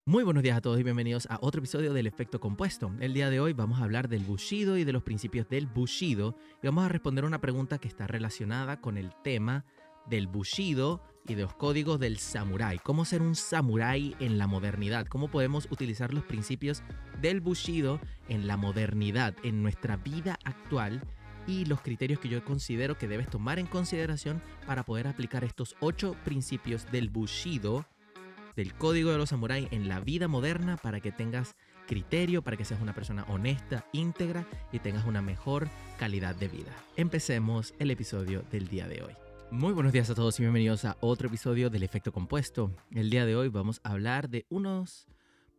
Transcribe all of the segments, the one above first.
Muy buenos días a todos y bienvenidos a otro episodio del Efecto Compuesto. El día de hoy vamos a hablar del Bushido y de los principios del Bushido y vamos a responder una pregunta que está relacionada con el tema del Bushido y de los códigos del samurái. ¿Cómo ser un samurái en la modernidad? ¿Cómo podemos utilizar los principios del Bushido en la modernidad, en nuestra vida actual? Y los criterios que yo considero que debes tomar en consideración para poder aplicar estos 8 principios del Bushido, del código de los samuráis en la vida moderna, para que tengas criterio, para que seas una persona honesta, íntegra y tengas una mejor calidad de vida. Empecemos el episodio del día de hoy. Muy buenos días a todos y bienvenidos a otro episodio del Efecto Compuesto. El día de hoy vamos a hablar de unos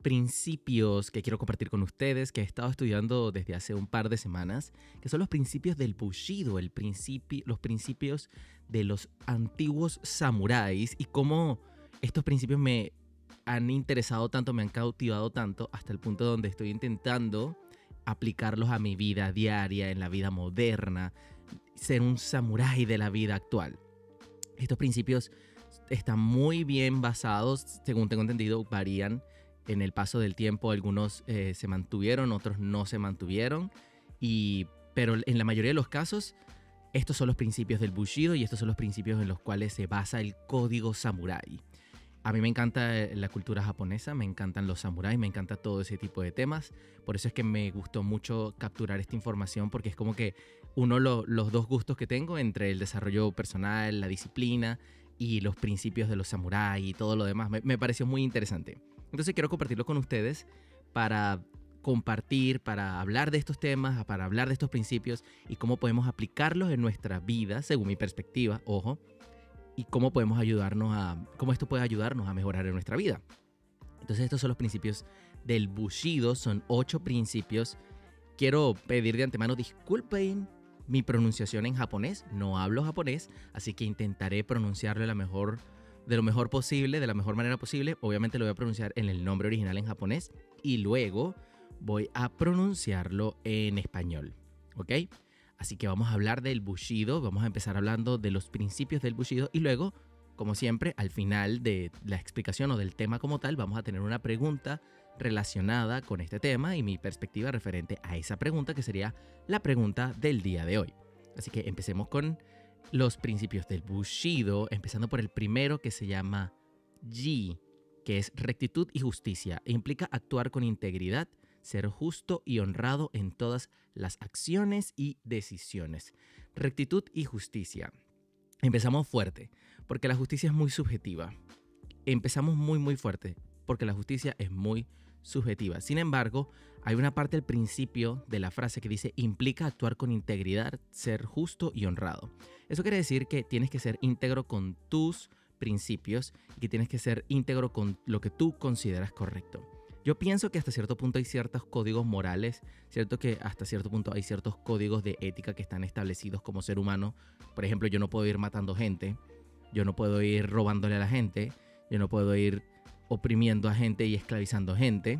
principios que quiero compartir con ustedes, que he estado estudiando desde hace un par de semanas, que son los principios del Bushido, los principios de los antiguos samuráis y cómo estos principios me han interesado tanto, me han cautivado tanto, hasta el punto donde estoy intentando aplicarlos a mi vida diaria, en la vida moderna, ser un samurái de la vida actual. Estos principios están muy bien basados, según tengo entendido, varían en el paso del tiempo. Algunos se mantuvieron, otros no se mantuvieron, pero en la mayoría de los casos, estos son los principios del Bushido y estos son los principios en los cuales se basa el código samurái. A mí me encanta la cultura japonesa, me encantan los samuráis, me encanta todo ese tipo de temas. Por eso es que me gustó mucho capturar esta información, porque es como que los dos gustos que tengo entre el desarrollo personal, la disciplina y los principios de los samuráis y todo lo demás, me pareció muy interesante. Entonces quiero compartirlo con ustedes para compartir, para hablar de estos temas, para hablar de estos principios y cómo podemos aplicarlos en nuestra vida, según mi perspectiva, ojo, y cómo esto puede ayudarnos a mejorar en nuestra vida. Entonces estos son los principios del Bushido, son 8 principios. Quiero pedir de antemano disculpen mi pronunciación en japonés, no hablo japonés, así que intentaré pronunciarlo de lo mejor posible, de la mejor manera posible. Obviamente lo voy a pronunciar en el nombre original en japonés y luego voy a pronunciarlo en español, ¿ok? Así que vamos a hablar del Bushido, vamos a empezar hablando de los principios del Bushido y luego, como siempre, al final de la explicación o del tema como tal, vamos a tener una pregunta relacionada con este tema y mi perspectiva referente a esa pregunta, que sería la pregunta del día de hoy. Así que empecemos con los principios del Bushido, empezando por el primero, que se llama Ji, que es rectitud y justicia, e implica actuar con integridad, ser justo y honrado en todas las acciones y decisiones. Rectitud y justicia. Empezamos fuerte, porque la justicia es muy subjetiva. Empezamos muy fuerte, porque la justicia es muy subjetiva. Sin embargo, hay una parte del principio de la frase que dice implica actuar con integridad, ser justo y honrado. Eso quiere decir que tienes que ser íntegro con tus principios y que tienes que ser íntegro con lo que tú consideras correcto. Yo pienso que hasta cierto punto hay ciertos códigos morales, cierto que hasta cierto punto hay ciertos códigos de ética que están establecidos como ser humano. Por ejemplo, yo no puedo ir matando gente, yo no puedo ir robándole a la gente, yo no puedo ir oprimiendo a gente y esclavizando gente.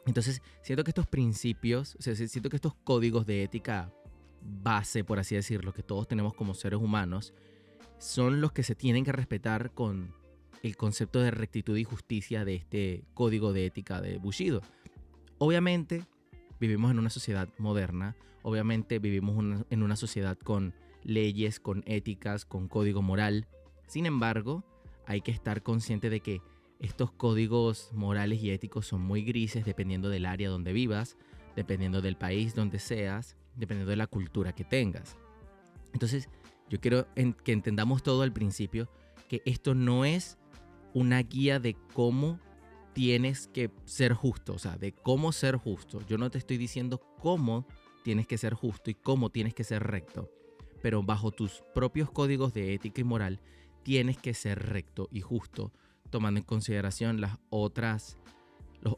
Entonces, siento que estos principios, o sea, siento que estos códigos de ética base, por así decirlo, que todos tenemos como seres humanos, son los que se tienen que respetar con el concepto de rectitud y justicia de este código de ética de Bushido. Obviamente vivimos en una sociedad moderna, obviamente vivimos en una sociedad con leyes, con éticas, con código moral. Sin embargo, hay que estar consciente de que estos códigos morales y éticos son muy grises dependiendo del área donde vivas, dependiendo del país donde seas, dependiendo de la cultura que tengas. Entonces, yo quiero que entendamos todo al principio, que esto no es una guía de cómo tienes que ser justo, o sea, de cómo ser justo. Yo no te estoy diciendo cómo tienes que ser justo y cómo tienes que ser recto, pero bajo tus propios códigos de ética y moral tienes que ser recto y justo, tomando en consideración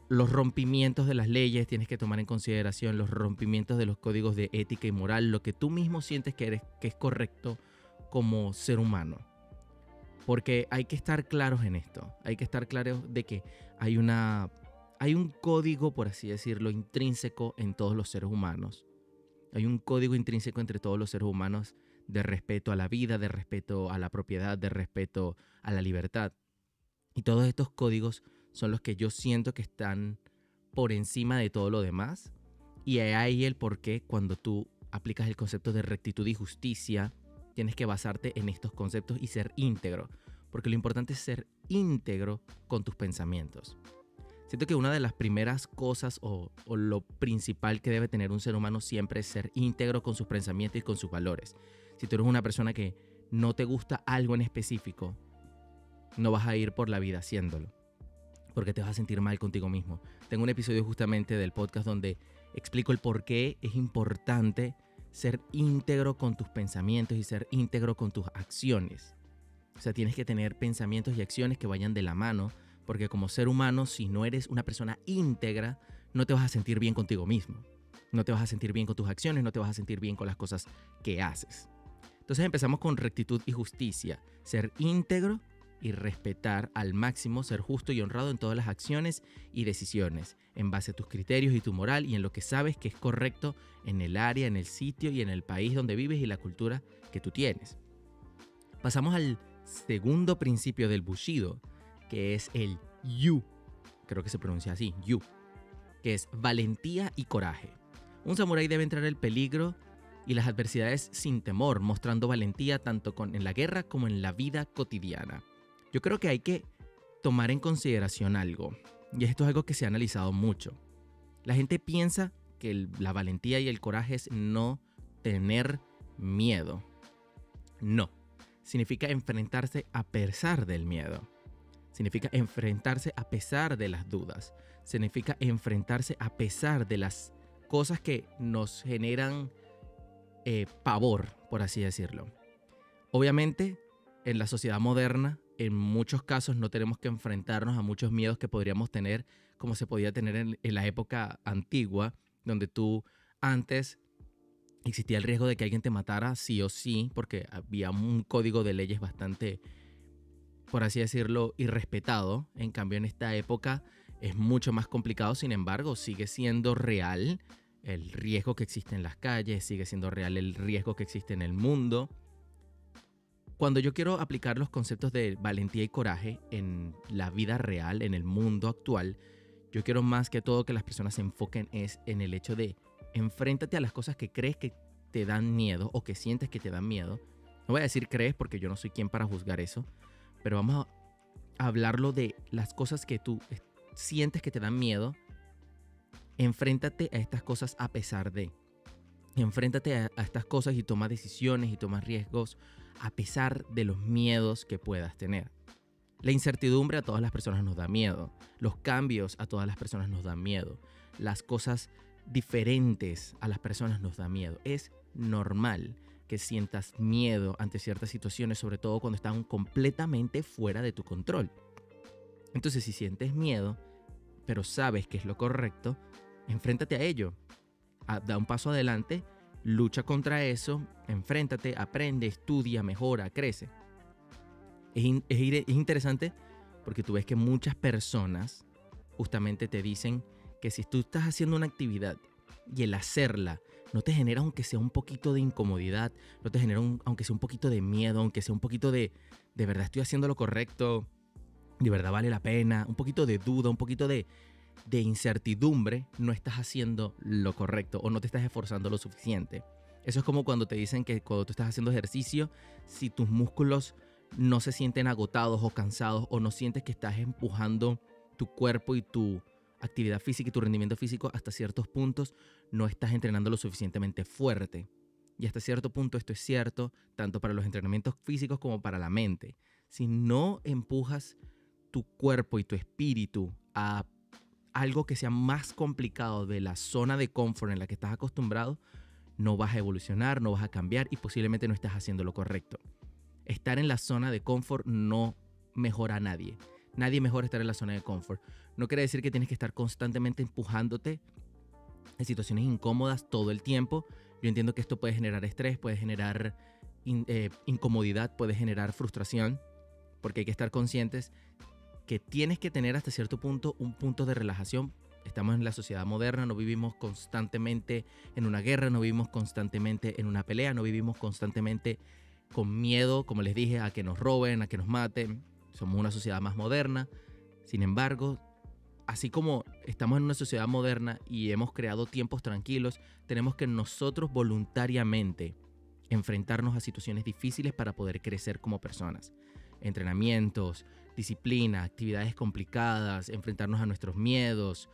los rompimientos de las leyes, tienes que tomar en consideración los rompimientos de los códigos de ética y moral, lo que tú mismo sientes que es correcto como ser humano. Porque hay que estar claros en esto, hay que estar claros de que hay un código, por así decirlo, intrínseco en todos los seres humanos. Hay un código intrínseco entre todos los seres humanos de respeto a la vida, de respeto a la propiedad, de respeto a la libertad. Y todos estos códigos son los que yo siento que están por encima de todo lo demás. Y ahí el por qué cuando tú aplicas el concepto de rectitud y justicia, tienes que basarte en estos conceptos y ser íntegro. Porque lo importante es ser íntegro con tus pensamientos. Siento que una de las primeras cosas o lo principal que debe tener un ser humano siempre es ser íntegro con sus pensamientos y con sus valores. Si tú eres una persona que no te gusta algo en específico, no vas a ir por la vida haciéndolo, porque te vas a sentir mal contigo mismo. Tengo un episodio justamente del podcast donde explico el por qué es importante ser íntegro con tus pensamientos y ser íntegro con tus acciones. O sea, tienes que tener pensamientos y acciones que vayan de la mano, porque como ser humano, si no eres una persona íntegra, no te vas a sentir bien contigo mismo. No te vas a sentir bien con tus acciones, no te vas a sentir bien con las cosas que haces. Entonces empezamos con rectitud y justicia. Ser íntegro y respetar al máximo, ser justo y honrado en todas las acciones y decisiones, en base a tus criterios y tu moral y en lo que sabes que es correcto en el área, en el sitio y en el país donde vives y la cultura que tú tienes. Pasamos al segundo principio del Bushido, que es el Yu. Creo que se pronuncia así, Yu, que es valentía y coraje. Un samurái debe entrar el peligro y las adversidades sin temor, mostrando valentía tanto en la guerra como en la vida cotidiana. Yo creo que hay que tomar en consideración algo, y esto es algo que se ha analizado mucho. La gente piensa que la valentía y el coraje es no tener miedo. No, significa enfrentarse a pesar del miedo. Significa enfrentarse a pesar de las dudas. Significa enfrentarse a pesar de las cosas que nos generan pavor, por así decirlo. Obviamente, en la sociedad moderna, en muchos casos no tenemos que enfrentarnos a muchos miedos que podríamos tener, como se podía tener en la época antigua, donde tú antes existía el riesgo de que alguien te matara sí o sí, porque había un código de leyes bastante, por así decirlo, irrespetado. En cambio, en esta época es mucho más complicado, sin embargo, sigue siendo real el riesgo que existe en las calles, sigue siendo real el riesgo que existe en el mundo. Cuando yo quiero aplicar los conceptos de valentía y coraje en la vida real, en el mundo actual, yo quiero más que todo que las personas se enfoquen en el hecho de enfréntate a las cosas que crees que te dan miedo o que sientes que te dan miedo. No voy a decir crees porque yo no soy quien para juzgar eso, pero vamos a hablarlo de las cosas que tú sientes que te dan miedo. Enfréntate a estas cosas a pesar de. Enfréntate a estas cosas y toma decisiones y toma riesgos a pesar de los miedos que puedas tener. La incertidumbre a todas las personas nos da miedo. Los cambios a todas las personas nos dan miedo. Las cosas diferentes a las personas nos da miedo. Es normal que sientas miedo ante ciertas situaciones, sobre todo cuando están completamente fuera de tu control. Entonces, si sientes miedo, pero sabes que es lo correcto, enfréntate a ello. Da un paso adelante, lucha contra eso, enfréntate, aprende, estudia, mejora, crece. Es interesante porque tú ves que muchas personas justamente te dicen que si tú estás haciendo una actividad y el hacerla no te genera aunque sea un poquito de incomodidad, no te genera aunque sea un poquito de miedo, aunque sea un poquito de verdad estoy haciendo lo correcto, de verdad vale la pena, un poquito de duda, un poquito de incertidumbre, no estás haciendo lo correcto o no te estás esforzando lo suficiente. Eso es como cuando te dicen que cuando tú estás haciendo ejercicio, si tus músculos no se sienten agotados o cansados o no sientes que estás empujando tu cuerpo y tu actividad física y tu rendimiento físico hasta ciertos puntos, no estás entrenando lo suficientemente fuerte. Y hasta cierto punto esto es cierto tanto para los entrenamientos físicos como para la mente. Si no empujas tu cuerpo y tu espíritu a algo que sea más complicado de la zona de confort en la que estás acostumbrado, no vas a evolucionar, no vas a cambiar y posiblemente no estás haciendo lo correcto. Estar en la zona de confort no mejora a nadie. Nadie mejora estar en la zona de confort. No quiere decir que tienes que estar constantemente empujándote en situaciones incómodas todo el tiempo. Yo entiendo que esto puede generar estrés, puede generar incomodidad, puede generar frustración, porque hay que estar conscientes que tienes que tener hasta cierto punto un punto de relajación. Estamos en la sociedad moderna, no vivimos constantemente en una guerra, no vivimos constantemente en una pelea, no vivimos constantemente con miedo, como les dije, a que nos roben, a que nos maten. Somos una sociedad más moderna. Sin embargo, así como estamos en una sociedad moderna y hemos creado tiempos tranquilos, tenemos que nosotros voluntariamente enfrentarnos a situaciones difíciles para poder crecer como personas. Entrenamientos, disciplina, actividades complicadas, enfrentarnos a nuestros miedos,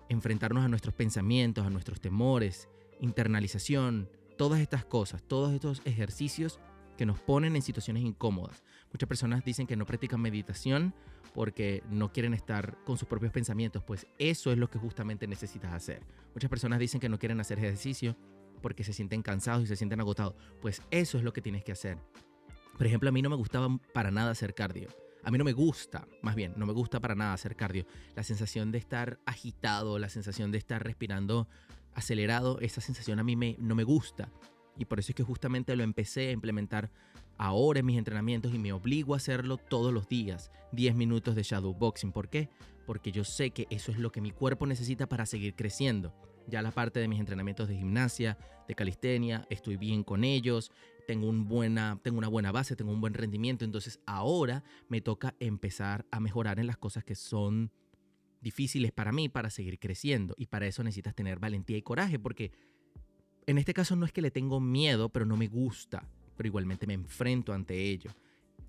enfrentarnos a nuestros pensamientos, a nuestros temores, internalización, todas estas cosas, todos estos ejercicios que nos ponen en situaciones incómodas. Muchas personas dicen que no practican meditación porque no quieren estar con sus propios pensamientos, pues eso es lo que justamente necesitas hacer. Muchas personas dicen que no quieren hacer ejercicio porque se sienten cansados y se sienten agotados, pues eso es lo que tienes que hacer. Por ejemplo, a mí no me gustaba para nada hacer cardio. A mí no me gusta, más bien, no me gusta para nada hacer cardio. La sensación de estar agitado, la sensación de estar respirando acelerado, esa sensación a mí no me gusta. Y por eso es que justamente lo empecé a implementar ahora en mis entrenamientos y me obligo a hacerlo todos los días. 10 minutos de shadowboxing. ¿Por qué? Porque yo sé que eso es lo que mi cuerpo necesita para seguir creciendo. Ya la parte de mis entrenamientos de gimnasia, de calistenia, estoy bien con ellos. Tengo una buena base, tengo un buen rendimiento. Entonces ahora me toca empezar a mejorar en las cosas que son difíciles para mí para seguir creciendo. Y para eso necesitas tener valentía y coraje, porque en este caso no es que le tengo miedo, pero no me gusta, pero igualmente me enfrento ante ello.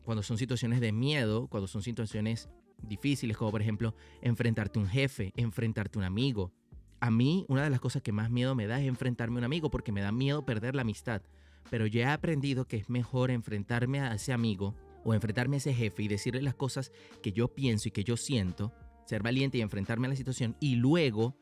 Cuando son situaciones de miedo, cuando son situaciones difíciles, como por ejemplo enfrentarte a un jefe, enfrentarte a un amigo. A mí una de las cosas que más miedo me da es enfrentarme a un amigo, porque me da miedo perder la amistad. Pero ya he aprendido que es mejor enfrentarme a ese amigo o enfrentarme a ese jefe y decirle las cosas que yo pienso y que yo siento, ser valiente y enfrentarme a la situación, y luego,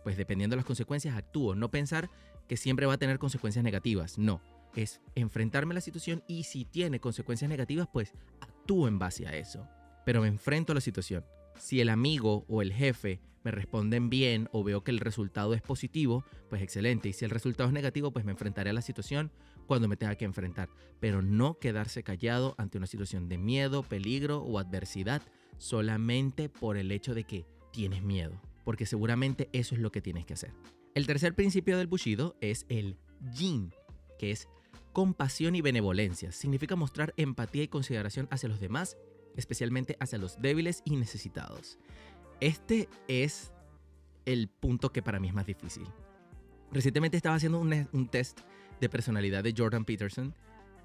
pues dependiendo de las consecuencias, actúo. No pensar que siempre va a tener consecuencias negativas, no. Es enfrentarme a la situación y si tiene consecuencias negativas, pues actúo en base a eso. Pero me enfrento a la situación. Si el amigo o el jefe me responden bien o veo que el resultado es positivo, pues excelente. Y si el resultado es negativo, pues me enfrentaré a la situación cuando me tenga que enfrentar. Pero no quedarse callado ante una situación de miedo, peligro o adversidad solamente por el hecho de que tienes miedo. Porque seguramente eso es lo que tienes que hacer. El tercer principio del Bushido es el Yin, que es compasión y benevolencia. Significa mostrar empatía y consideración hacia los demás, especialmente hacia los débiles y necesitados. Este es el punto que para mí es más difícil. Recientemente estaba haciendo un test de personalidad de Jordan Peterson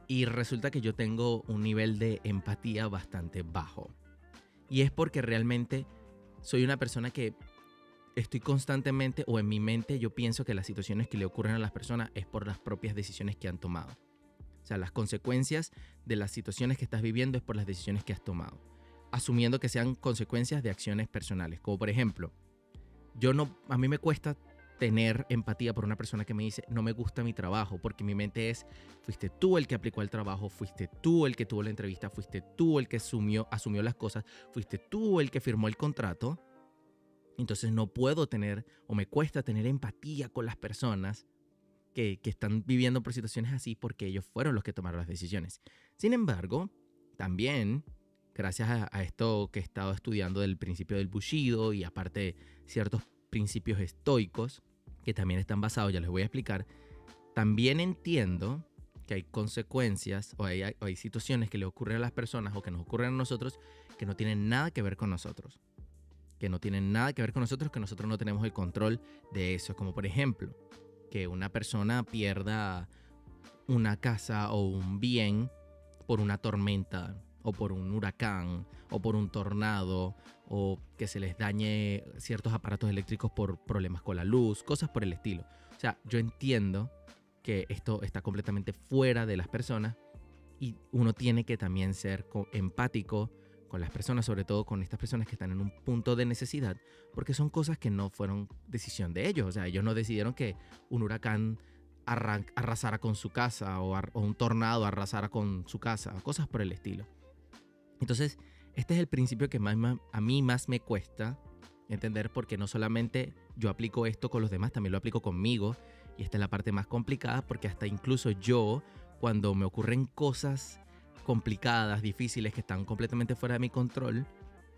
y resulta que yo tengo un nivel de empatía bastante bajo. Y es porque realmente soy una persona que estoy constantemente, o en mi mente yo pienso que las situaciones que le ocurren a las personas es por las propias decisiones que han tomado. O sea, las consecuencias de las situaciones que estás viviendo es por las decisiones que has tomado, asumiendo que sean consecuencias de acciones personales. Como por ejemplo, a mí me cuesta tener empatía por una persona que me dice no me gusta mi trabajo, porque mi mente es: fuiste tú el que aplicó el trabajo, fuiste tú el que tuvo la entrevista, fuiste tú el que asumió las cosas, fuiste tú el que firmó el contrato. Entonces no puedo tener, o me cuesta tener empatía con las personas que están viviendo por situaciones así, porque ellos fueron los que tomaron las decisiones. Sin embargo, también, gracias a esto que he estado estudiando del principio del Bushido y aparte ciertos principios estoicos que también están basados, ya les voy a explicar, también entiendo que hay consecuencias o hay situaciones que le ocurren a las personas o que nos ocurren a nosotros que no tienen nada que ver con nosotros. Que no nosotros no tenemos el control de eso. Como por ejemplo, que una persona pierda una casa o un bien por una tormenta, o por un huracán, o por un tornado, o que se les dañe ciertos aparatos eléctricos por problemas con la luz, cosas por el estilo. O sea, yo entiendo que esto está completamente fuera de las personas y uno tiene que también ser empático con las personas, sobre todo con estas personas que están en un punto de necesidad, porque son cosas que no fueron decisión de ellos. O sea, ellos no decidieron que un huracán arrasara con su casa o un tornado arrasara con su casa, cosas por el estilo. Entonces, este es el principio que a mí más me cuesta entender, porque no solamente yo aplico esto con los demás, también lo aplico conmigo, y esta es la parte más complicada, porque hasta incluso yo, cuando me ocurren cosas complicadas, difíciles, que están completamente fuera de mi control,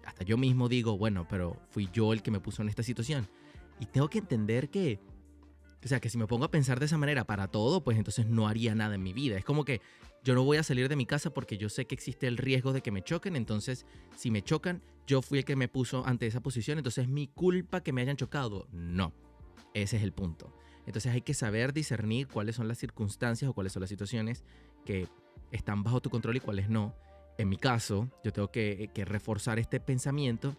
hasta yo mismo digo, bueno, pero fui yo el que me puso en esta situación. Y tengo que entender que O sea, que si me pongo a pensar de esa manera para todo, pues entonces no haría nada en mi vida. Es como que yo no voy a salir de mi casa porque yo sé que existe el riesgo de que me choquen. Entonces, si me chocan, yo fui el que me puso ante esa posición. Entonces, ¿es mi culpa que me hayan chocado? No. Ese es el punto. Entonces, hay que saber discernir cuáles son las circunstancias o cuáles son las situaciones que están bajo tu control y cuáles no. En mi caso, yo tengo que reforzar este pensamiento.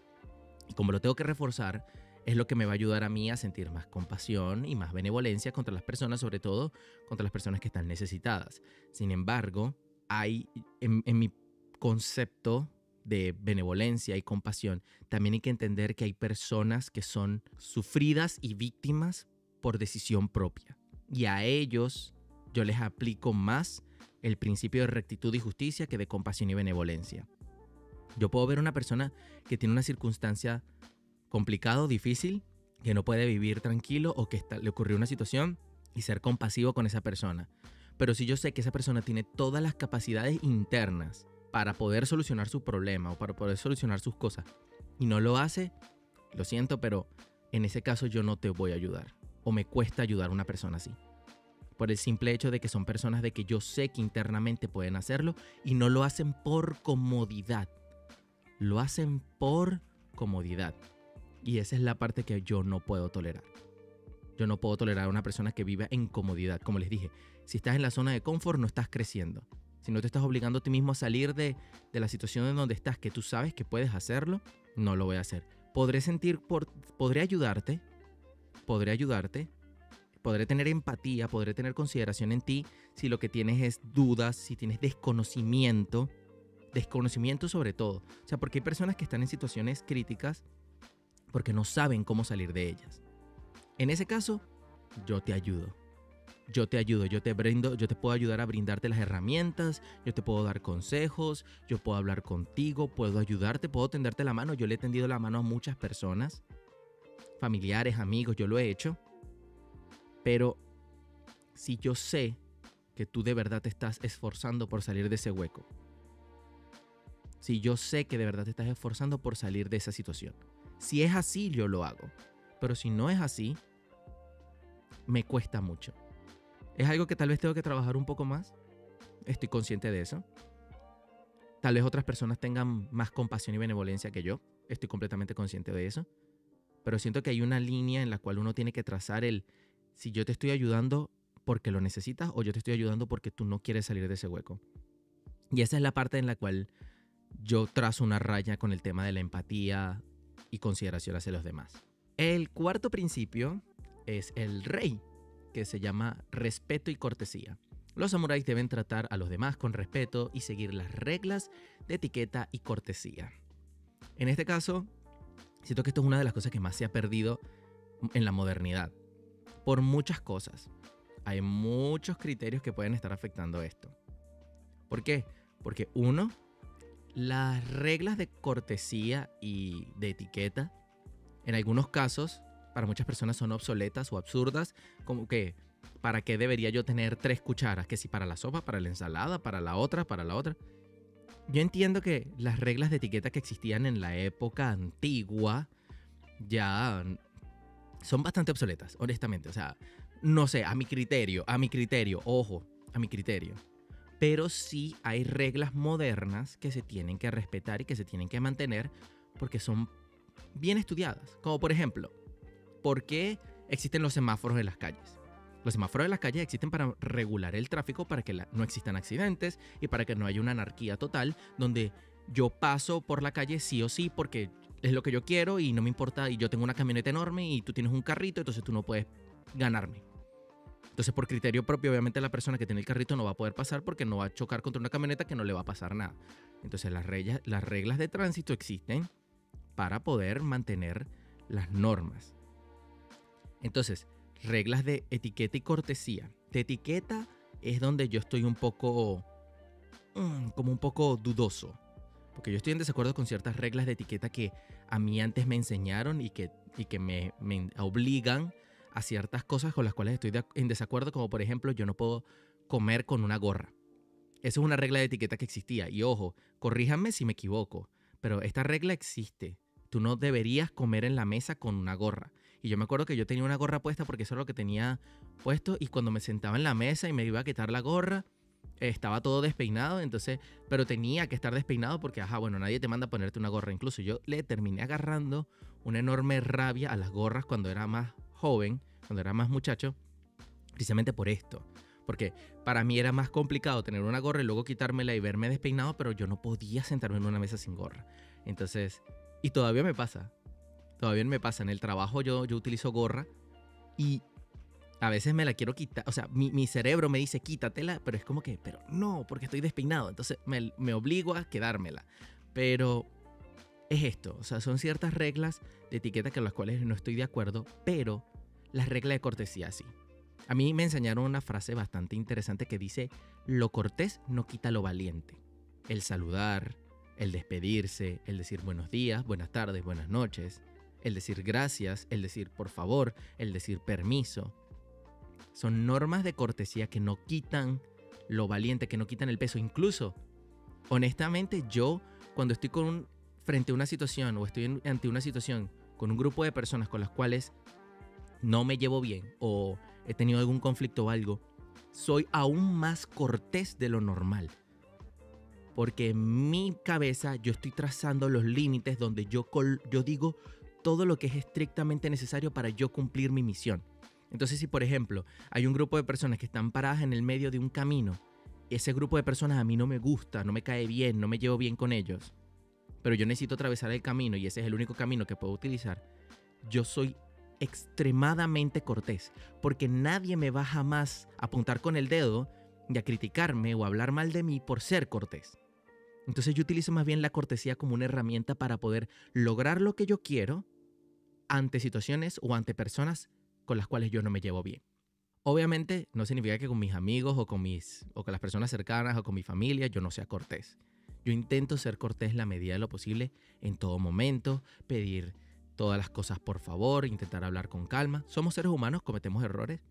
Y como lo tengo que reforzar, es lo que me va a ayudar a mí a sentir más compasión y más benevolencia contra las personas, sobre todo contra las personas que están necesitadas. Sin embargo, hay en mi concepto de benevolencia y compasión, también hay que entender que hay personas que son sufridas y víctimas por decisión propia. Y a ellos yo les aplico más el principio de rectitud y justicia que de compasión y benevolencia. Yo puedo ver una persona que tiene una circunstancia complicado, difícil, que no puede vivir tranquilo o que le ocurrió una situación y ser compasivo con esa persona. Pero si yo sé que esa persona tiene todas las capacidades internas para poder solucionar su problema o para poder solucionar sus cosas y no lo hace, lo siento, pero en ese caso yo no te voy a ayudar o me cuesta ayudar a una persona así. Por el simple hecho de que son personas de que yo sé que internamente pueden hacerlo y no lo hacen por comodidad. Lo hacen por comodidad. Y esa es la parte que yo no puedo tolerar. Yo no puedo tolerar a una persona que viva en comodidad. Como les dije, si estás en la zona de confort, no estás creciendo. Si no te estás obligando a ti mismo a salir de la situación en donde estás, que tú sabes que puedes hacerlo, no lo voy a hacer. Podré ayudarte, podré tener empatía, podré tener consideración en ti si lo que tienes es dudas, si tienes desconocimiento sobre todo. O sea, porque hay personas que están en situaciones críticas porque no saben cómo salir de ellas. En ese caso, yo te ayudo. Yo te puedo ayudar a brindarte las herramientas, yo te puedo dar consejos, yo puedo hablar contigo, puedo ayudarte, puedo tenderte la mano. Yo le he tendido la mano a muchas personas, familiares, amigos, yo lo he hecho. Pero si yo sé que tú de verdad te estás esforzando por salir de ese hueco, si yo sé que de verdad te estás esforzando por salir de esa situación, si es así, yo lo hago. Pero si no es así, me cuesta mucho. Es algo que tal vez tengo que trabajar un poco más. Estoy consciente de eso. Tal vez otras personas tengan más compasión y benevolencia que yo. Estoy completamente consciente de eso. Pero siento que hay una línea en la cual uno tiene que trazar si yo te estoy ayudando porque lo necesitas o yo te estoy ayudando porque tú no quieres salir de ese hueco. Y esa es la parte en la cual yo trazo una raya con el tema de la empatía y consideración hacia los demás. El cuarto principio es el rey, que se llama respeto y cortesía. Los samuráis deben tratar a los demás con respeto y seguir las reglas de etiqueta y cortesía. En este caso, siento que esto es una de las cosas que más se ha perdido en la modernidad. Por muchas cosas. Hay muchos criterios que pueden estar afectando esto. ¿Por qué? Porque uno, las reglas de cortesía y de etiqueta, en algunos casos, para muchas personas son obsoletas o absurdas, como que, ¿para qué debería yo tener 3 cucharas? Que si para la sopa, para la ensalada, para la otra. Yo entiendo que las reglas de etiqueta que existían en la época antigua ya son bastante obsoletas, honestamente. O sea, no sé, a mi criterio, ojo, a mi criterio. Pero sí hay reglas modernas que se tienen que respetar y que se tienen que mantener porque son bien estudiadas. Como por ejemplo, ¿por qué existen los semáforos en las calles? Los semáforos de las calles existen para regular el tráfico, para que no existan accidentes y para que no haya una anarquía total donde yo paso por la calle sí o sí porque es lo que yo quiero y no me importa, y yo tengo una camioneta enorme y tú tienes un carrito, entonces tú no puedes ganarme. Entonces, por criterio propio, obviamente la persona que tiene el carrito no va a poder pasar porque no va a chocar contra una camioneta que no le va a pasar nada. Entonces, las reglas de tránsito existen para poder mantener las normas. Entonces, reglas de etiqueta y cortesía. De etiqueta es donde yo estoy un poco dudoso. Porque yo estoy en desacuerdo con ciertas reglas de etiqueta que a mí antes me enseñaron y que me obligan a ciertas cosas con las cuales estoy en desacuerdo, como por ejemplo, yo no puedo comer con una gorra. Esa es una regla de etiqueta que existía. Y ojo, corríjanme si me equivoco, pero esta regla existe. Tú no deberías comer en la mesa con una gorra. Y yo me acuerdo que yo tenía una gorra puesta porque eso era lo que tenía puesto. Y cuando me sentaba en la mesa y me iba a quitar la gorra, estaba todo despeinado. Entonces, pero tenía que estar despeinado porque, bueno, nadie te manda a ponerte una gorra. Incluso yo le terminé agarrando una enorme rabia a las gorras cuando era más joven, cuando era más muchacho, precisamente por esto. Porque para mí era más complicado tener una gorra y luego quitármela y verme despeinado, pero yo no podía sentarme en una mesa sin gorra. Entonces, y todavía me pasa. En el trabajo yo utilizo gorra y a veces me la quiero quitar. O sea, mi cerebro me dice quítatela, pero es como que, pero no, porque estoy despeinado. Entonces me obligo a quedármela. Pero es esto. O sea, son ciertas reglas de etiqueta con las cuales no estoy de acuerdo, pero las reglas de cortesía sí. A mí me enseñaron una frase bastante interesante que dice: lo cortés no quita lo valiente. El saludar, el despedirse, el decir buenos días, buenas tardes, buenas noches, el decir gracias, el decir por favor, el decir permiso. Son normas de cortesía que no quitan lo valiente, que no quitan el peso. Incluso, honestamente, yo cuando estoy frente a una situación o estoy ante una situación con un grupo de personas con las cuales no me llevo bien o he tenido algún conflicto o algo, soy aún más cortés de lo normal. Porque en mi cabeza yo estoy trazando los límites donde yo digo todo lo que es estrictamente necesario para yo cumplir mi misión. Entonces, si por ejemplo hay un grupo de personas que están paradas en el medio de un camino, ese grupo de personas a mí no me gusta, no me cae bien, no me llevo bien con ellos, pero yo necesito atravesar el camino y ese es el único camino que puedo utilizar, yo soy extremadamente cortés, porque nadie me va jamás a apuntar con el dedo y a criticarme o a hablar mal de mí por ser cortés. Entonces yo utilizo más bien la cortesía como una herramienta para poder lograr lo que yo quiero ante situaciones o ante personas con las cuales yo no me llevo bien. Obviamente no significa que con mis amigos o con las personas cercanas o con mi familia yo no sea cortés. Yo intento ser cortés en la medida de lo posible en todo momento, pedir todas las cosas por favor, intentar hablar con calma. Somos seres humanos, cometemos errores.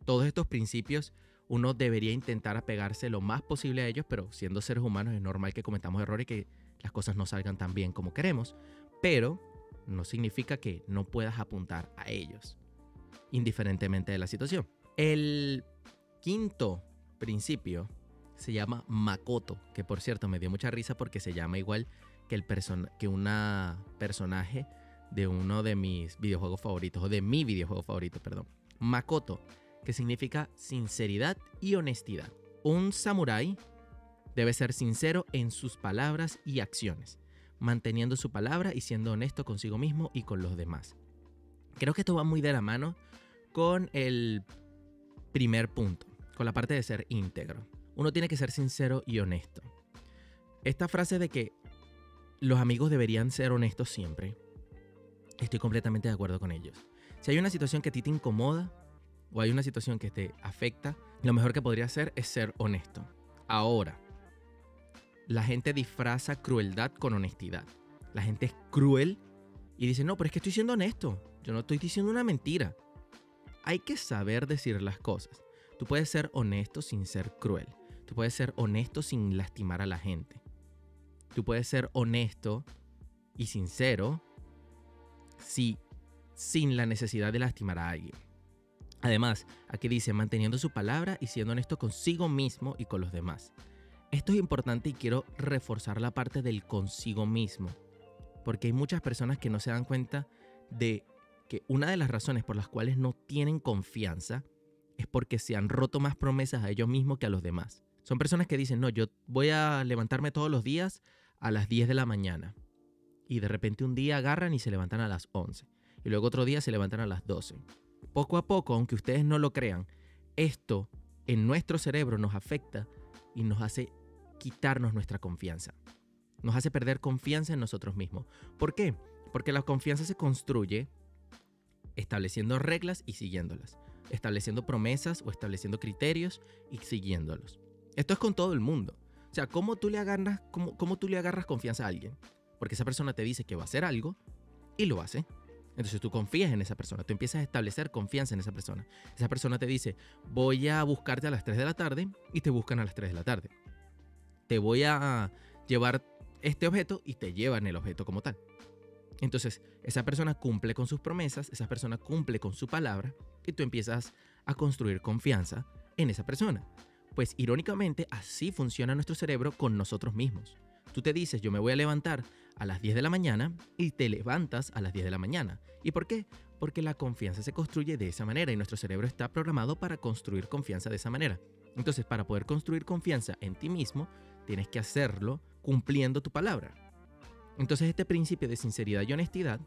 Todos estos principios uno debería intentar apegarse lo más posible a ellos, pero siendo seres humanos es normal que cometamos errores y que las cosas no salgan tan bien como queremos, pero no significa que no puedas apuntar a ellos, indiferentemente de la situación. El quinto principio se llama Makoto, que por cierto me dio mucha risa porque se llama igual que una personaje de uno de mis videojuegos favoritos, o de mi videojuego favorito, perdón. Makoto, que significa sinceridad y honestidad. Un samurái debe ser sincero en sus palabras y acciones, manteniendo su palabra y siendo honesto consigo mismo y con los demás. Creo que esto va muy de la mano con el primer punto, con la parte de ser íntegro. Uno tiene que ser sincero y honesto. Esta frase de que los amigos deberían ser honestos siempre, estoy completamente de acuerdo con ellos. Si hay una situación que a ti te incomoda o hay una situación que te afecta, lo mejor que podría hacer es ser honesto. Ahora, la gente disfraza crueldad con honestidad. La gente es cruel y dice, no, pero es que estoy siendo honesto. Yo no estoy diciendo una mentira. Hay que saber decir las cosas. Tú puedes ser honesto sin ser cruel. Tú puedes ser honesto sin lastimar a la gente. Tú puedes ser honesto y sincero sin la necesidad de lastimar a alguien. Además, aquí dice manteniendo su palabra y siendo honesto consigo mismo y con los demás. Esto es importante y quiero reforzar la parte del consigo mismo, porque hay muchas personas que no se dan cuenta de que una de las razones por las cuales no tienen confianza es porque se han roto más promesas a ellos mismos que a los demás. Son personas que dicen, no, yo voy a levantarme todos los días a las 10 de la mañana. Y de repente un día agarran y se levantan a las 11. Y luego otro día se levantan a las 12. Poco a poco, aunque ustedes no lo crean, esto en nuestro cerebro nos afecta y nos hace quitarnos nuestra confianza. Nos hace perder confianza en nosotros mismos. ¿Por qué? Porque la confianza se construye estableciendo reglas y siguiéndolas. Estableciendo promesas o estableciendo criterios y siguiéndolos. Esto es con todo el mundo. O sea, ¿cómo tú le agarras confianza a alguien? Porque esa persona te dice que va a hacer algo y lo hace. Entonces tú confías en esa persona, tú empiezas a establecer confianza en esa persona. Esa persona te dice, voy a buscarte a las 3 de la tarde y te buscan a las 3 de la tarde. Te voy a llevar este objeto y te llevan el objeto como tal. Entonces, esa persona cumple con sus promesas, esa persona cumple con su palabra y tú empiezas a construir confianza en esa persona. Pues irónicamente, así funciona nuestro cerebro con nosotros mismos. Tú te dices, yo me voy a levantar a las 10 de la mañana y te levantas a las 10 de la mañana. ¿Y por qué? Porque la confianza se construye de esa manera y nuestro cerebro está programado para construir confianza de esa manera. Entonces, para poder construir confianza en ti mismo, tienes que hacerlo cumpliendo tu palabra. Entonces, este principio de sinceridad y honestidad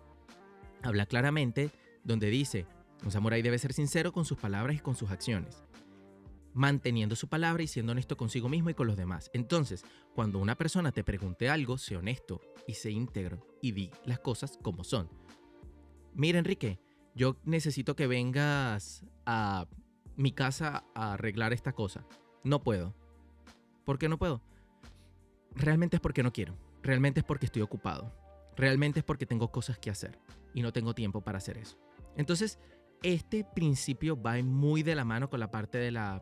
habla claramente donde dice, un samurái debe ser sincero con sus palabras y con sus acciones, manteniendo su palabra y siendo honesto consigo mismo y con los demás. Entonces, cuando una persona te pregunte algo, sé honesto y sé íntegro y di las cosas como son. Mira, Enrique, yo necesito que vengas a mi casa a arreglar esta cosa. No puedo. ¿Por qué no puedo? Realmente es porque no quiero. Realmente es porque estoy ocupado. Realmente es porque tengo cosas que hacer y no tengo tiempo para hacer eso. Entonces, este principio va muy de la mano con la parte de la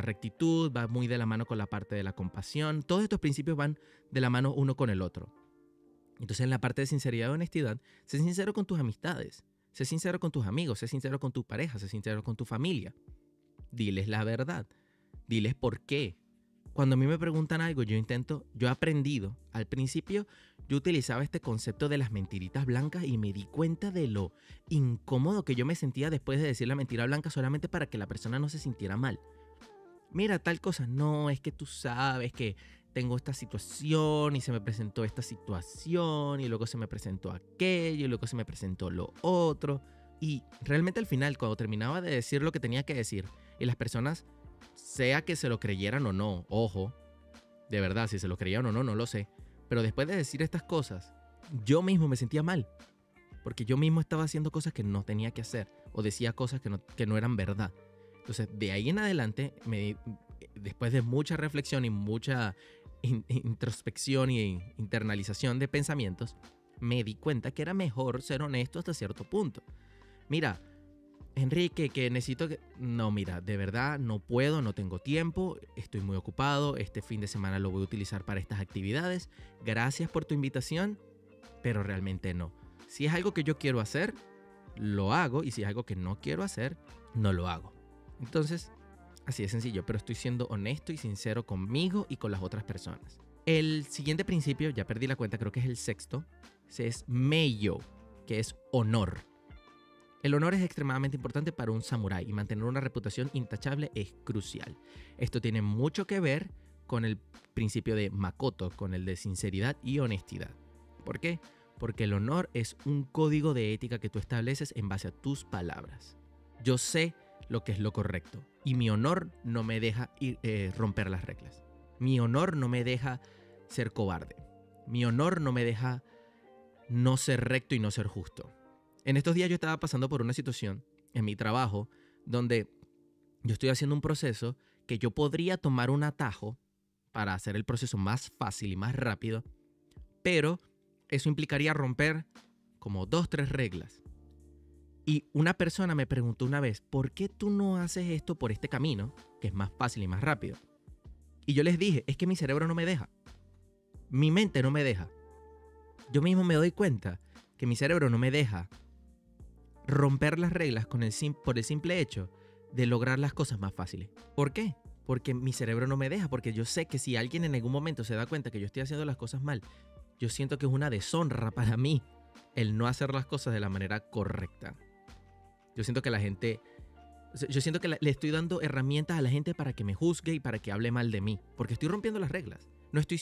rectitud, va muy de la mano con la parte de la compasión. Todos estos principios van de la mano uno con el otro. Entonces, en la parte de sinceridad y honestidad, sé sincero con tus amistades, sé sincero con tus amigos, sé sincero con tu pareja, sé sincero con tu familia. Diles la verdad, diles por qué. Cuando a mí me preguntan algo, yo he aprendido. Al principio, yo utilizaba este concepto de las mentiritas blancas y me di cuenta de lo incómodo que yo me sentía después de decir la mentira blanca solamente para que la persona no se sintiera mal. Mira, tal cosa. No, es que tú sabes que tengo esta situación y se me presentó esta situación y luego se me presentó aquello y luego se me presentó lo otro. Y realmente al final, cuando terminaba de decir lo que tenía que decir y las personas, sea que se lo creyeran o no, ojo, de verdad, si se lo creyeran o no, no lo sé. Pero después de decir estas cosas, yo mismo me sentía mal. Porque yo mismo estaba haciendo cosas que no tenía que hacer. O decía cosas que no eran verdad. Entonces, de ahí en adelante, después de mucha reflexión y mucha introspección y internalización de pensamientos, me di cuenta que era mejor ser honesto hasta cierto punto. Mira, Enrique, que necesito que... No, mira, de verdad no puedo, no tengo tiempo, estoy muy ocupado, este fin de semana lo voy a utilizar para estas actividades. Gracias por tu invitación, pero realmente no. Si es algo que yo quiero hacer, lo hago, y si es algo que no quiero hacer, no lo hago. Entonces, así de sencillo, pero estoy siendo honesto y sincero conmigo y con las otras personas. El siguiente principio, ya perdí la cuenta, creo que es el sexto, es Meiyo, que es honor. El honor es extremadamente importante para un samurái y mantener una reputación intachable es crucial. Esto tiene mucho que ver con el principio de Makoto, con el de sinceridad y honestidad. ¿Por qué? Porque el honor es un código de ética que tú estableces en base a tus palabras. Yo sé lo que es lo correcto y mi honor no me deja romper las reglas. Mi honor no me deja ser cobarde. Mi honor no me deja no ser recto y no ser justo. En estos días yo estaba pasando por una situación en mi trabajo donde yo estoy haciendo un proceso que yo podría tomar un atajo para hacer el proceso más fácil y más rápido, pero eso implicaría romper como 2, 3 reglas. Y una persona me preguntó una vez, ¿por qué tú no haces esto por este camino, que es más fácil y más rápido? Y yo les dije, es que mi cerebro no me deja. Mi mente no me deja. Yo mismo me doy cuenta que mi cerebro no me deja romper las reglas por el simple hecho de lograr las cosas más fáciles. ¿Por qué? Porque mi cerebro no me deja, porque yo sé que si alguien en algún momento se da cuenta que yo estoy haciendo las cosas mal, yo siento que es una deshonra para mí el no hacer las cosas de la manera correcta. Yo siento que le estoy dando herramientas a la gente para que me juzgue y para que hable mal de mí, porque estoy rompiendo las reglas. No estoy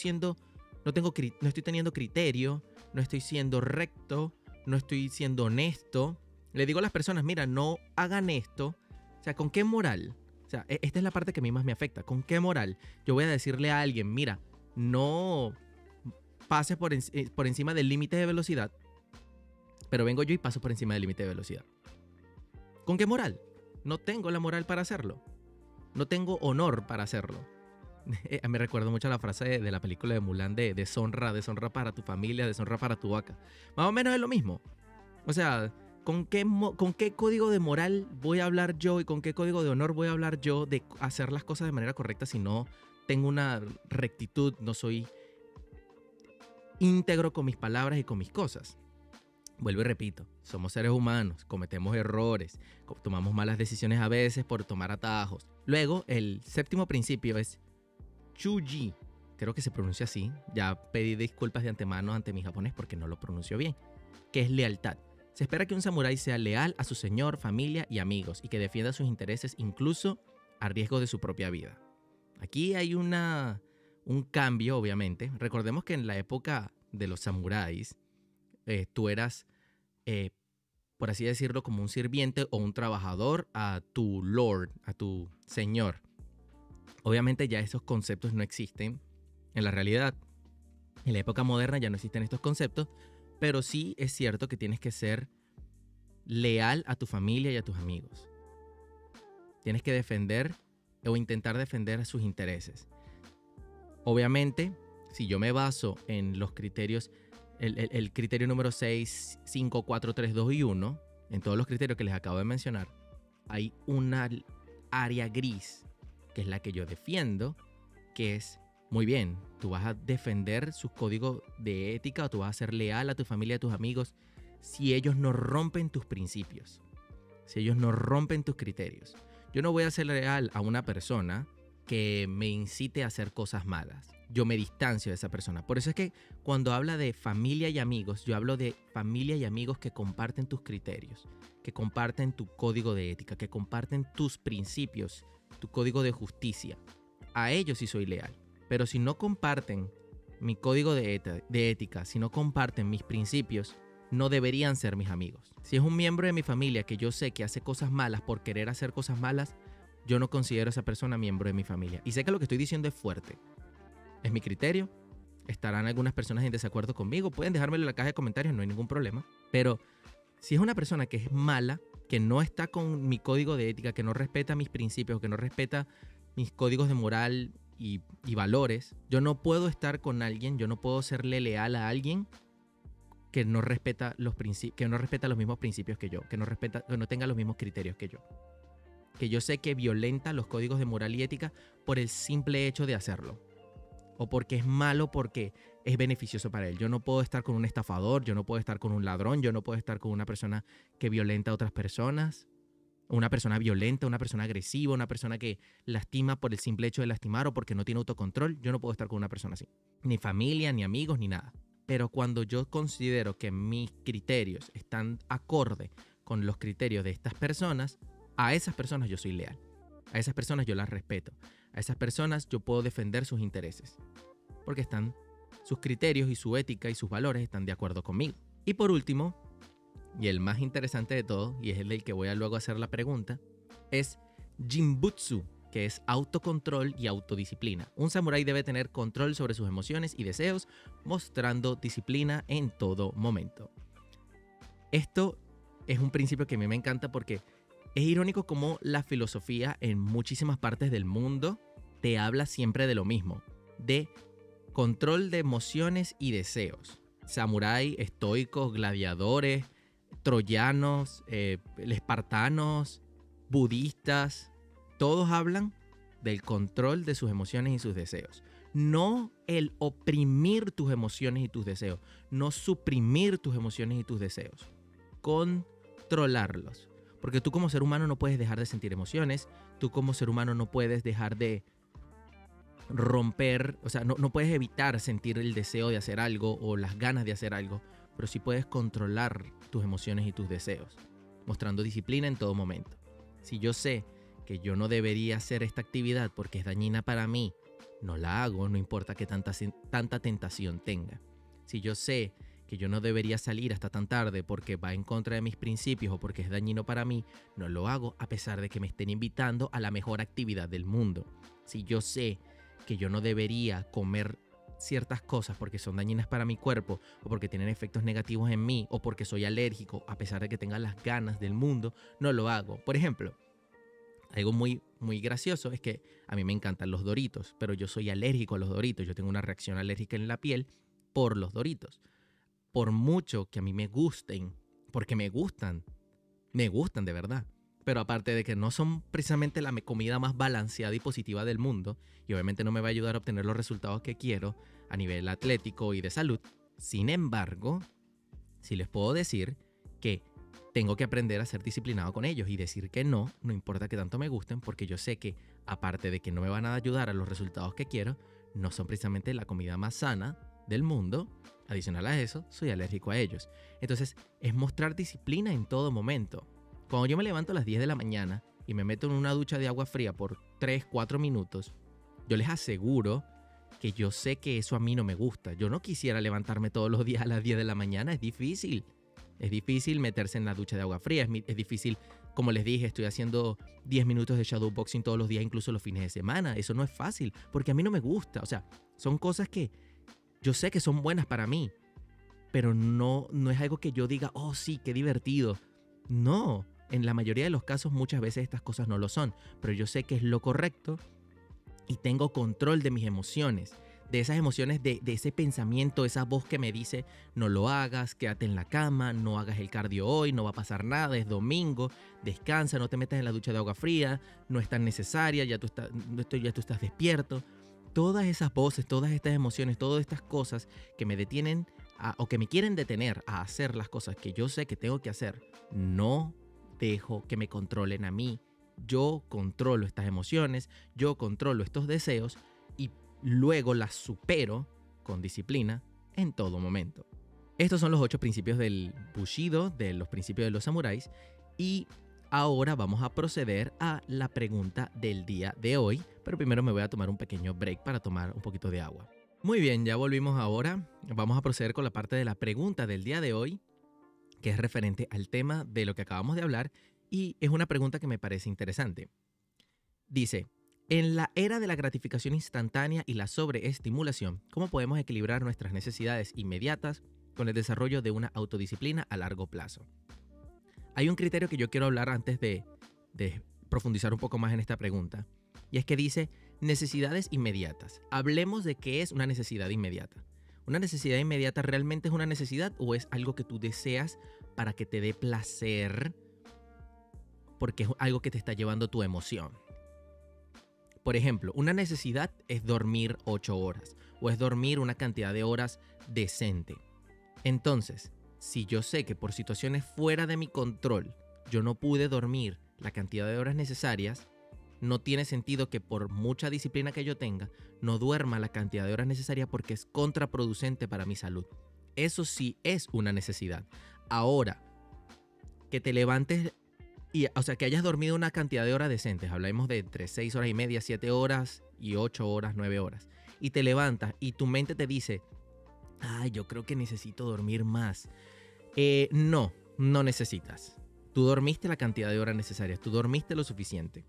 teniendo criterio, no estoy siendo recto, no estoy siendo honesto. Le digo a las personas, mira, no hagan esto. O sea, ¿con qué moral? O sea, esta es la parte que a mí más me afecta. ¿Con qué moral yo voy a decirle a alguien, mira, no pases por encima del límite de velocidad, pero vengo yo y paso por encima del límite de velocidad? ¿Con qué moral? No tengo la moral para hacerlo. No tengo honor para hacerlo. Me recuerdo mucho a la frase de la película de Mulan de deshonra para tu familia, deshonra para tu vaca. Más o menos es lo mismo. O sea, ¿con qué código de moral voy a hablar yo y con qué código de honor voy a hablar yo de hacer las cosas de manera correcta si no tengo una rectitud, no soy íntegro con mis palabras y con mis cosas? Vuelvo y repito, somos seres humanos, cometemos errores, tomamos malas decisiones a veces por tomar atajos. Luego, el séptimo principio es Chuji. Creo que se pronuncia así. Ya pedí disculpas de antemano ante mi japonés porque no lo pronuncio bien. Que es lealtad. Se espera que un samurái sea leal a su señor, familia y amigos y que defienda sus intereses incluso a riesgo de su propia vida. Aquí hay un cambio, obviamente. Recordemos que en la época de los samuráis, tú eras, por así decirlo, como un sirviente o un trabajador a tu lord, a tu señor. Obviamente ya esos conceptos no existen en la realidad. En la época moderna ya no existen estos conceptos, pero sí es cierto que tienes que ser leal a tu familia y a tus amigos. Tienes que defender o intentar defender sus intereses. Obviamente, si yo me baso en los criterios, el criterio número 6, 5, 4, 3, 2 y 1, en todos los criterios que les acabo de mencionar, hay una área gris, que es la que yo defiendo, que es, muy bien, tú vas a defender sus códigos de ética o tú vas a ser leal a tu familia, a tus amigos, si ellos no rompen tus principios, si ellos no rompen tus criterios. Yo no voy a ser leal a una persona que me incite a hacer cosas malas. Yo me distancio de esa persona. Por eso es que cuando habla de familia y amigos, yo hablo de familia y amigos que comparten tus criterios, que comparten tu código de ética, que comparten tus principios, tu código de justicia. A ellos sí soy leal. Pero si no comparten mi código de ética, si no comparten mis principios, no deberían ser mis amigos. Si es un miembro de mi familia que yo sé que hace cosas malas por querer hacer cosas malas, yo no considero a esa persona miembro de mi familia. Y sé que lo que estoy diciendo es fuerte. Es mi criterio. Estarán algunas personas en desacuerdo conmigo. Pueden dejármelo en la caja de comentarios, no hay ningún problema. Pero si es una persona que es mala, que no está con mi código de ética, que no respeta mis principios, que no respeta mis códigos de moral y valores, yo no puedo estar con alguien, yo no puedo serle leal a alguien que no respeta los mismos principios que yo, que no tenga los mismos criterios que yo. Que yo sé que violenta los códigos de moral y ética por el simple hecho de hacerlo. O porque es malo, porque es beneficioso para él. Yo no puedo estar con un estafador, yo no puedo estar con un ladrón, yo no puedo estar con una persona que violenta a otras personas. Una persona violenta, una persona agresiva, una persona que lastima por el simple hecho de lastimar o porque no tiene autocontrol. Yo no puedo estar con una persona así. Ni familia, ni amigos, ni nada. Pero cuando yo considero que mis criterios están acorde con los criterios de estas personas, a esas personas yo soy leal. A esas personas yo las respeto. A esas personas yo puedo defender sus intereses. Porque sus criterios y su ética y sus valores están de acuerdo conmigo. Y por último, y el más interesante de todo, y es el del que voy a luego hacer la pregunta, es Jinbutsu, que es autocontrol y autodisciplina. Un samurái debe tener control sobre sus emociones y deseos, mostrando disciplina en todo momento. Esto es un principio que a mí me encanta porque es irónico como la filosofía en muchísimas partes del mundo te habla siempre de lo mismo, de control de emociones y deseos. Samurái, estoicos, gladiadores, troyanos, espartanos, budistas, todos hablan del control de sus emociones y sus deseos. No el oprimir tus emociones y tus deseos, no suprimir tus emociones y tus deseos, controlarlos. Porque tú como ser humano no puedes dejar de sentir emociones, tú como ser humano no puedes dejar de romper, o sea, no puedes evitar sentir el deseo de hacer algo o las ganas de hacer algo, pero sí puedes controlar tus emociones y tus deseos, mostrando disciplina en todo momento. Si yo sé que yo no debería hacer esta actividad porque es dañina para mí, no la hago, no importa que tanta tentación tenga. Si yo sé que yo no debería salir hasta tan tarde porque va en contra de mis principios o porque es dañino para mí, no lo hago a pesar de que me estén invitando a la mejor actividad del mundo. Si yo sé que yo no debería comer ciertas cosas porque son dañinas para mi cuerpo o porque tienen efectos negativos en mí o porque soy alérgico, a pesar de que tenga las ganas del mundo, no lo hago. Por ejemplo, algo muy, muy gracioso es que a mí me encantan los Doritos, pero yo soy alérgico a los Doritos. Yo tengo una reacción alérgica en la piel por los Doritos. Por mucho que a mí me gusten, porque me gustan de verdad. Pero aparte de que no son precisamente la comida más balanceada y positiva del mundo, y obviamente no me va a ayudar a obtener los resultados que quiero a nivel atlético y de salud, sin embargo, sí les puedo decir que tengo que aprender a ser disciplinado con ellos y decir que no, no importa que tanto me gusten, porque yo sé que aparte de que no me van a ayudar a los resultados que quiero, no son precisamente la comida más sana del mundo. Adicional a eso, soy alérgico a ellos. Entonces, es mostrar disciplina en todo momento. Cuando yo me levanto a las 10 de la mañana y me meto en una ducha de agua fría por 3, 4 minutos, yo les aseguro que yo sé que eso a mí no me gusta. Yo no quisiera levantarme todos los días a las 10 de la mañana, es difícil. Es difícil meterse en la ducha de agua fría, es difícil, como les dije, estoy haciendo 10 minutos de shadowboxing todos los días, incluso los fines de semana. Eso no es fácil, porque a mí no me gusta. O sea, son cosas que yo sé que son buenas para mí, pero no es algo que yo diga, oh sí, qué divertido. No, en la mayoría de los casos muchas veces estas cosas no lo son, pero yo sé que es lo correcto y tengo control de mis emociones, de esas emociones, de ese pensamiento, esa voz que me dice, no lo hagas, quédate en la cama, no hagas el cardio hoy, no va a pasar nada, es domingo, descansa, no te metas en la ducha de agua fría, no es tan necesaria, ya tú estás despierto. Todas esas voces, todas estas emociones, todas estas cosas que me detienen o que me quieren detener a hacer las cosas que yo sé que tengo que hacer, no dejo que me controlen a mí. Yo controlo estas emociones, yo controlo estos deseos y luego las supero con disciplina en todo momento. Estos son los 8 principios del Bushido, de los principios de los samuráis, y ahora vamos a proceder a la pregunta del día de hoy, pero primero me voy a tomar un pequeño break para tomar un poquito de agua. Muy bien, ya volvimos ahora. Vamos a proceder con la parte de la pregunta del día de hoy, que es referente al tema de lo que acabamos de hablar, y es una pregunta que me parece interesante. Dice, en la era de la gratificación instantánea y la sobreestimulación, ¿cómo podemos equilibrar nuestras necesidades inmediatas con el desarrollo de una autodisciplina a largo plazo? Hay un criterio que yo quiero hablar antes de profundizar un poco más en esta pregunta, y es que dice necesidades inmediatas. Hablemos de qué es una necesidad inmediata. ¿Una necesidad inmediata realmente es una necesidad o es algo que tú deseas para que te dé placer porque es algo que te está llevando tu emoción? Por ejemplo, una necesidad es dormir 8 horas o es dormir una cantidad de horas decente. Entonces, si yo sé que por situaciones fuera de mi control yo no pude dormir la cantidad de horas necesarias, no tiene sentido que por mucha disciplina que yo tenga, no duerma la cantidad de horas necesarias porque es contraproducente para mi salud. Eso sí es una necesidad. Ahora, que te levantes, o sea, que hayas dormido una cantidad de horas decentes, hablamos de entre 6 horas y media, 7 horas y 8 horas, 9 horas, y te levantas y tu mente te dice, ay, yo creo que necesito dormir más. No necesitas. Tú dormiste la cantidad de horas necesarias, tú dormiste lo suficiente.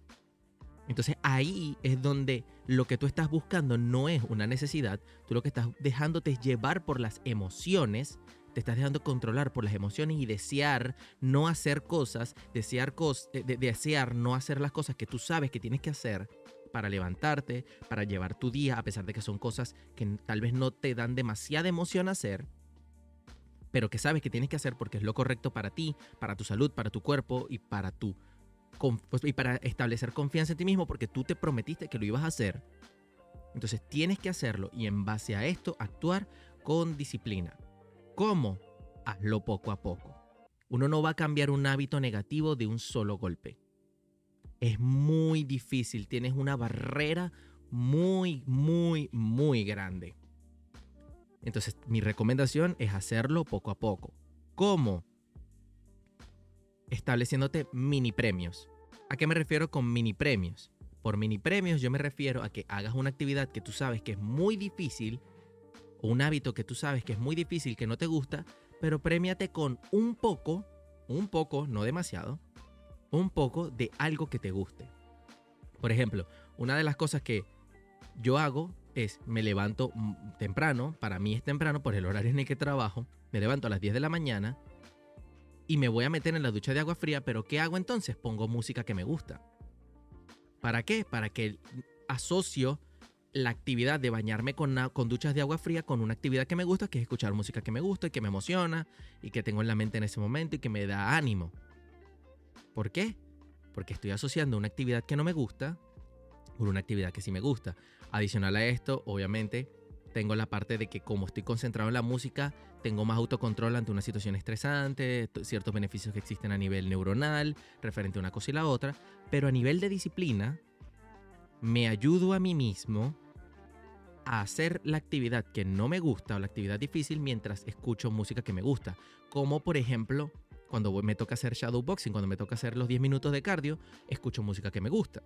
Entonces ahí es donde lo que tú estás buscando no es una necesidad, tú lo que estás dejándote es llevar por las emociones, te estás dejando controlar por las emociones y desear no hacer cosas, desear no hacer las cosas que tú sabes que tienes que hacer para levantarte, para llevar tu día, a pesar de que son cosas que tal vez no te dan demasiada emoción hacer, pero que sabes que tienes que hacer porque es lo correcto para ti, para tu salud, para tu cuerpo y para establecer confianza en ti mismo porque tú te prometiste que lo ibas a hacer. Entonces tienes que hacerlo y en base a esto actuar con disciplina. ¿Cómo? Hazlo poco a poco. Uno no va a cambiar un hábito negativo de un solo golpe. Es muy difícil, tienes una barrera muy, muy, muy grande. Entonces mi recomendación es hacerlo poco a poco. ¿Cómo? Estableciéndote mini premios. ¿A qué me refiero con mini premios? Por mini premios yo me refiero a que hagas una actividad que tú sabes que es muy difícil o un hábito que tú sabes que es muy difícil, que no te gusta, pero premiate con un poco, no demasiado, un poco de algo que te guste. Por ejemplo, una de las cosas que yo hago es me levanto temprano, para mí es temprano por el horario en el que trabajo, me levanto a las 10 de la mañana y me voy a meter en la ducha de agua fría, pero ¿qué hago entonces? Pongo música que me gusta. ¿Para qué? Para que asocio la actividad de bañarme con duchas de agua fría con una actividad que me gusta, que es escuchar música que me gusta y que me emociona y que tengo en la mente en ese momento y que me da ánimo. ¿Por qué? Porque estoy asociando una actividad que no me gusta con una actividad que sí me gusta. Adicional a esto, obviamente, tengo la parte de que como estoy concentrado en la música, tengo más autocontrol ante una situación estresante, ciertos beneficios que existen a nivel neuronal, referente a una cosa y la otra, pero a nivel de disciplina, me ayudo a mí mismo a hacer la actividad que no me gusta o la actividad difícil mientras escucho música que me gusta. Como por ejemplo, cuando me toca hacer shadowboxing, cuando me toca hacer los 10 minutos de cardio, escucho música que me gusta.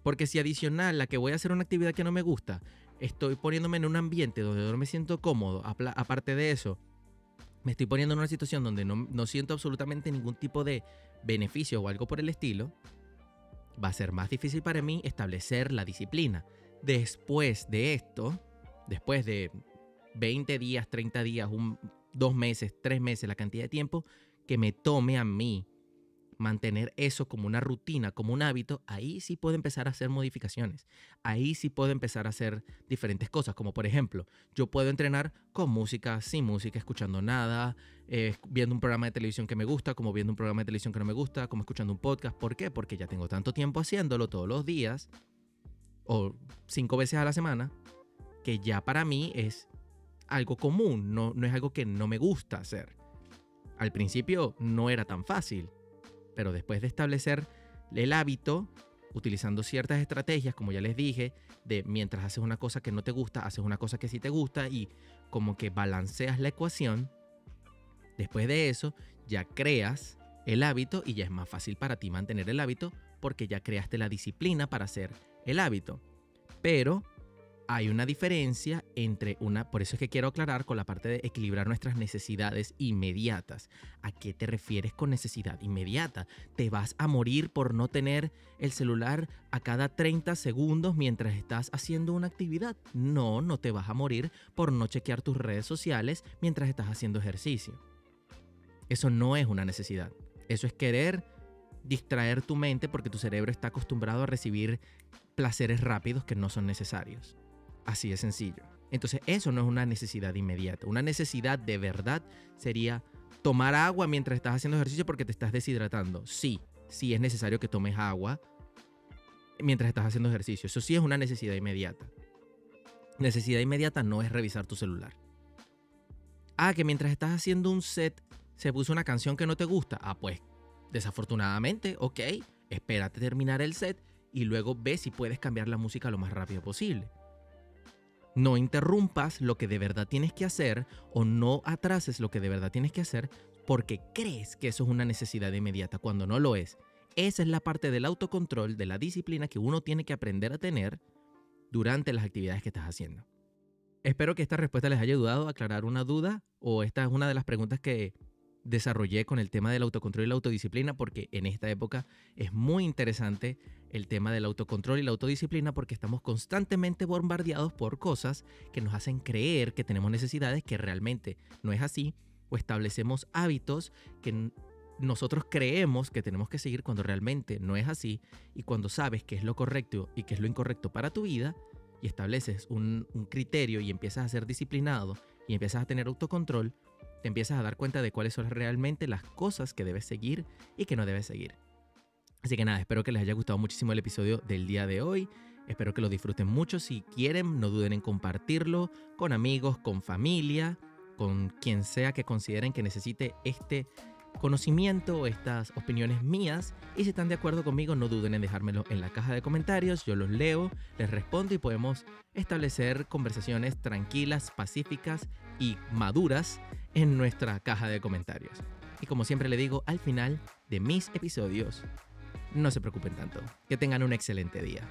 Porque si adicional a que voy a hacer una actividad que no me gusta, estoy poniéndome en un ambiente donde no me siento cómodo, aparte de eso, me estoy poniendo en una situación donde no siento absolutamente ningún tipo de beneficio o algo por el estilo, va a ser más difícil para mí establecer la disciplina. Después de esto, después de 20 días, 30 días, 2 meses, 3 meses, la cantidad de tiempo que me tome a mí mantener eso como una rutina, como un hábito, ahí sí puedo empezar a hacer modificaciones. Ahí sí puedo empezar a hacer diferentes cosas, como por ejemplo, yo puedo entrenar con música, sin música, escuchando nada, viendo un programa de televisión que me gusta, como viendo un programa de televisión que no me gusta, como escuchando un podcast. ¿Por qué? Porque ya tengo tanto tiempo haciéndolo todos los días, o 5 veces a la semana, que ya para mí es algo común, no es algo que no me gusta hacer. Al principio no era tan fácil, pero después de establecer el hábito, utilizando ciertas estrategias, como ya les dije, de mientras haces una cosa que no te gusta, haces una cosa que sí te gusta y como que balanceas la ecuación, después de eso ya creas el hábito y ya es más fácil para ti mantener el hábito porque ya creaste la disciplina para hacer el hábito. Pero hay una diferencia por eso es que quiero aclarar con la parte de equilibrar nuestras necesidades inmediatas. ¿A qué te refieres con necesidad inmediata? ¿Te vas a morir por no tener el celular a cada 30 segundos mientras estás haciendo una actividad? No, no te vas a morir por no chequear tus redes sociales mientras estás haciendo ejercicio. Eso no es una necesidad. Eso es querer distraer tu mente porque tu cerebro está acostumbrado a recibir placeres rápidos que no son necesarios. Así de sencillo. Entonces eso no es una necesidad inmediata. Una necesidad de verdad sería tomar agua mientras estás haciendo ejercicio porque te estás deshidratando. Sí es necesario que tomes agua mientras estás haciendo ejercicio. Eso sí es una necesidad inmediata. Necesidad inmediata no es revisar tu celular. Que mientras estás haciendo un set se puso una canción que no te gusta. Pues desafortunadamente, ok, espérate terminar el set y luego ve si puedes cambiar la música lo más rápido posible. No interrumpas lo que de verdad tienes que hacer o no atrases lo que de verdad tienes que hacer porque crees que eso es una necesidad inmediata cuando no lo es. Esa es la parte del autocontrol, de la disciplina que uno tiene que aprender a tener durante las actividades que estás haciendo. Espero que esta respuesta les haya ayudado a aclarar una duda o esta es una de las preguntas que desarrollé con el tema del autocontrol y la autodisciplina porque en esta época es muy interesante el tema del autocontrol y la autodisciplina porque estamos constantemente bombardeados por cosas que nos hacen creer que tenemos necesidades que realmente no es así o establecemos hábitos que nosotros creemos que tenemos que seguir cuando realmente no es así y cuando sabes qué es lo correcto y qué es lo incorrecto para tu vida y estableces un criterio y empiezas a ser disciplinado y empiezas a tener autocontrol, te empiezas a dar cuenta de cuáles son realmente las cosas que debes seguir y que no debes seguir. Así que nada, espero que les haya gustado muchísimo el episodio del día de hoy. Espero que lo disfruten mucho. Si quieren, no duden en compartirlo con amigos, con familia, con quien sea que consideren que necesite este conocimiento o estas opiniones mías. Y si están de acuerdo conmigo, no duden en dejármelo en la caja de comentarios. Yo los leo, les respondo y podemos establecer conversaciones tranquilas, pacíficas y maduras en nuestra caja de comentarios. Y como siempre le digo al final de mis episodios, no se preocupen tanto. Que tengan un excelente día.